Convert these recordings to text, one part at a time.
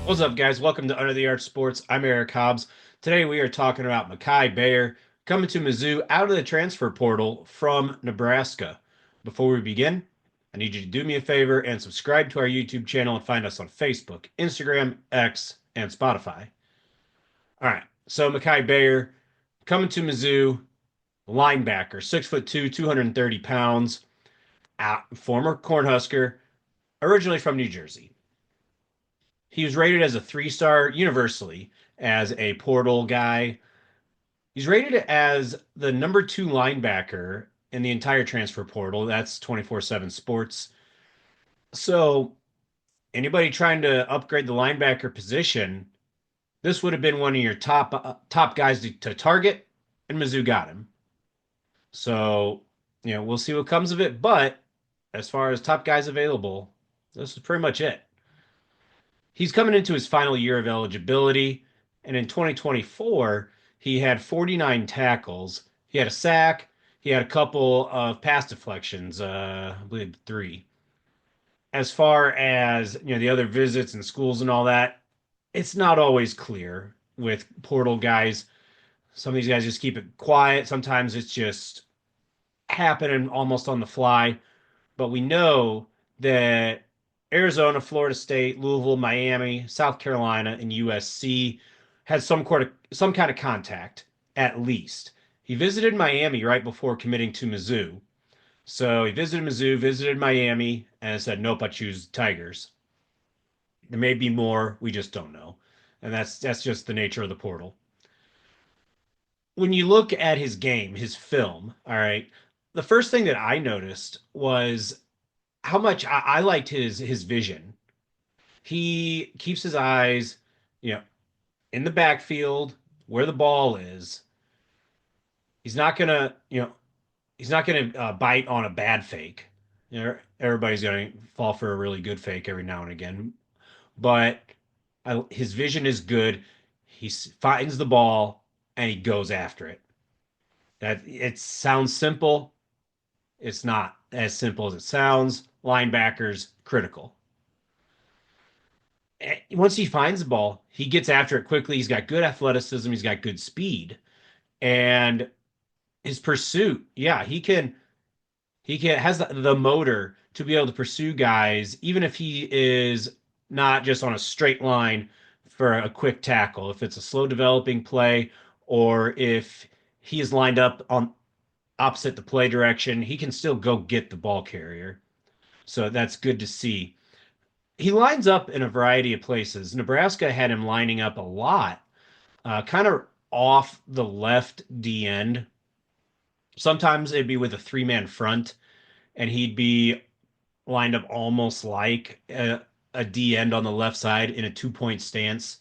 What's up, guys? Welcome to Under the Arch Sports. I'm Eric Hobbs. Today we are talking about Mikai Gbayor coming to Mizzou out of the transfer portal from Nebraska. Before we begin, I need you to do me a favor and subscribe to our YouTube channel and find us on Facebook, Instagram, X, and Spotify. All right, so Mikai Gbayor coming to Mizzou, linebacker, 6'2", 230 pounds, former Cornhusker, originally from New Jersey. He was rated as a three-star universally as a portal guy. He's rated as the number two linebacker in the entire transfer portal. That's 24/7 Sports. So anybody trying to upgrade the linebacker position, this would have been one of your top guys to target, and Mizzou got him. So we'll see what comes of it. But as far as top guys available, this is pretty much it. He's coming into his final year of eligibility, and in 2024, he had 49 tackles. He had a sack. He had a couple of pass deflections, I believe three. As far as the other visits and schools and all that, it's not always clear with portal guys. Some of these guys just keep it quiet. Sometimes it's just happening almost on the fly. But we know that Arizona, Florida State, Louisville, Miami, South Carolina, and USC had some kind of contact at least. He visited Miami right before committing to Mizzou. So he visited Mizzou, visited Miami, and said, "Nope, I choose Tigers." There may be more, we just don't know, and that's just the nature of the portal. When you look at his game, his film, all right, the first thing that I noticed was how much I liked his vision. He keeps his eyes, you know, in the backfield where the ball is. He's not gonna, he's not gonna bite on a bad fake. Everybody's gonna fall for a really good fake every now and again, but his vision is good. He finds the ball and he goes after it. That it sounds simple. It's not as simple as it sounds. Linebackers critical. Once he finds the ball, he gets after it quickly. He's got good athleticism. He's got good speed, and his pursuit. Yeah, he can has the motor to be able to pursue guys, even if he is not just on a straight line for a quick tackle. If it's a slow developing play, or if he is lined up on opposite the play direction, he can still go get the ball carrier. So that's good to see. He lines up in a variety of places. Nebraska had him lining up a lot, kind of off the left D end. Sometimes it'd be with a three-man front, and he'd be lined up almost like a D end on the left side in a 2-point stance.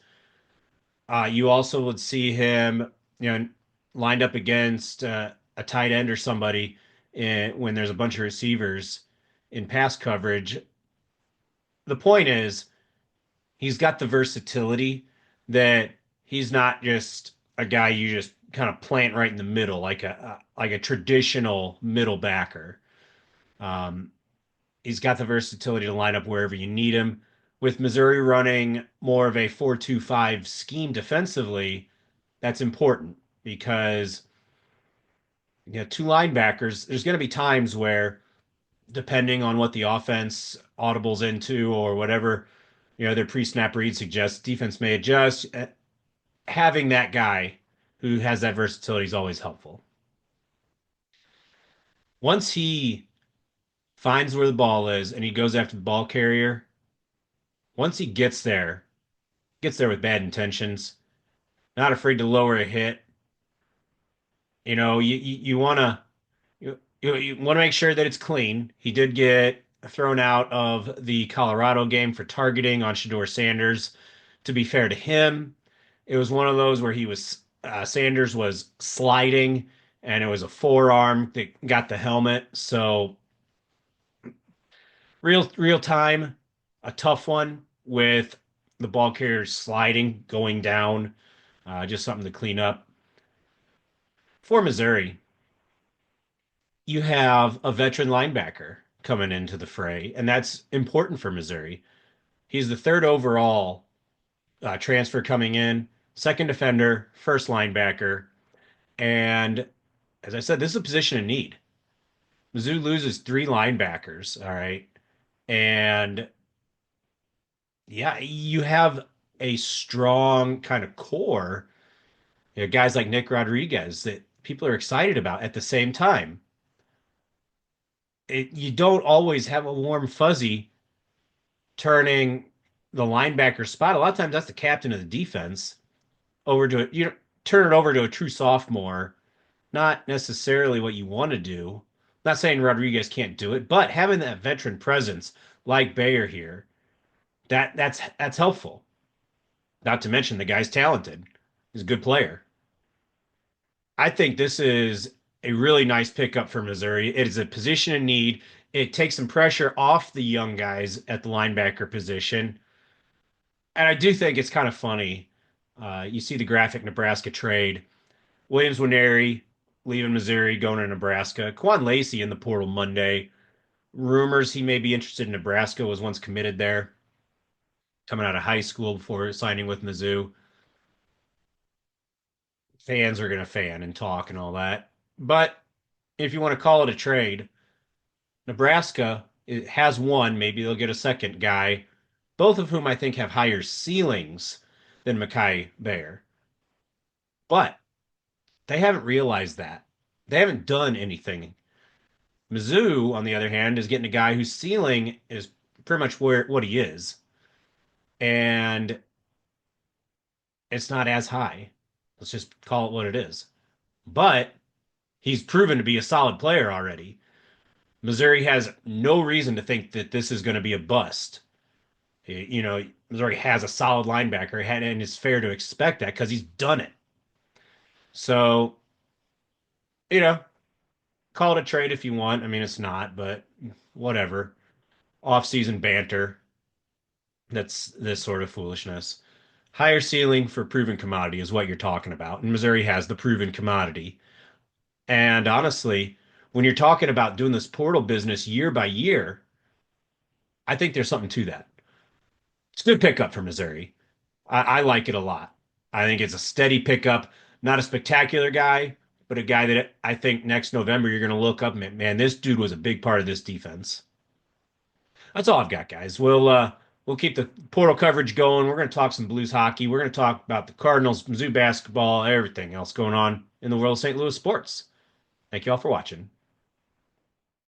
You also would see him, lined up against a tight end or somebody when there's a bunch of receivers in pass coverage. The point is, he's got the versatility that he's not just a guy you just kind of plant right in the middle like a traditional middle backer. Um, he's got the versatility to line up wherever you need him. With Missouri running more of a 4-2-5 scheme defensively, that's important because two linebackers, there's going to be times where depending on what the offense audibles into or whatever, their pre-snap read suggests defense may adjust. Having that guy who has that versatility is always helpful. Once he finds where the ball is and he goes after the ball carrier, once he gets there with bad intentions, not afraid to lower a hit. You want to you want to make sure that it's clean. He did get thrown out of the Colorado game for targeting on Shedeur Sanders. To be fair to him, it was one of those where he was Sanders was sliding and it was a forearm that got the helmet. So real time, a tough one with the ball carrier sliding, going down. Just something to clean up. For Missouri, you have a veteran linebacker coming into the fray, and that's important for Missouri. He's the third overall transfer coming in, second defender, first linebacker. And as I said, this is a position of need. Mizzou loses three linebackers. All right. And yeah, you have a strong kind of core, guys like Nick Rodriguez that people are excited about. At the same time, you don't always have a warm fuzzy turning the linebacker spot. A lot of times that's the captain of the defense over to it. You know, turn it over to a true sophomore. Not necessarily what you want to do. Not saying Rodriguez can't do it, but having that veteran presence like Gbayor here, that's helpful. Not to mention the guy's talented. He's a good player. I think this is a really nice pickup for Missouri. It is a position in need. It takes some pressure off the young guys at the linebacker position. And I do think it's kind of funny. You see the graphic Nebraska trade. Williams Nwaneri leaving Missouri, going to Nebraska. Quan Lacey in the portal Monday. Rumors he may be interested in Nebraska, was once committed there, coming out of high school before signing with Mizzou. Fans are going to fan and talk and all that. But if you want to call it a trade, Nebraska has one. Maybe they'll get a second guy, both of whom I think have higher ceilings than Mikai Gbayor. But they haven't realized that. They haven't done anything. Mizzou, on the other hand, is getting a guy whose ceiling is pretty much where what he is, and it's not as high. Let's just call it what it is. But he's proven to be a solid player already. Missouri has no reason to think that this is going to be a bust. Missouri has a solid linebacker, and it's fair to expect that because he's done it. So, you know, call it a trade if you want. I mean, it's not, but whatever. Off-season banter. That's this sort of foolishness. Higher ceiling for proven commodity is what you're talking about. And Missouri has the proven commodity. And honestly, when you're talking about doing this portal business year by year, I think there's something to that. It's a good pickup for Missouri. I like it a lot. I think it's a steady pickup, not a spectacular guy, but a guy that I think next November you're going to look up and man, this dude was a big part of this defense. That's all I've got, guys. We'll keep the portal coverage going. We're going to talk some Blues hockey. We're going to talk about the Cardinals, Mizzou basketball, everything else going on in the world of St. Louis sports. Thank you all for watching.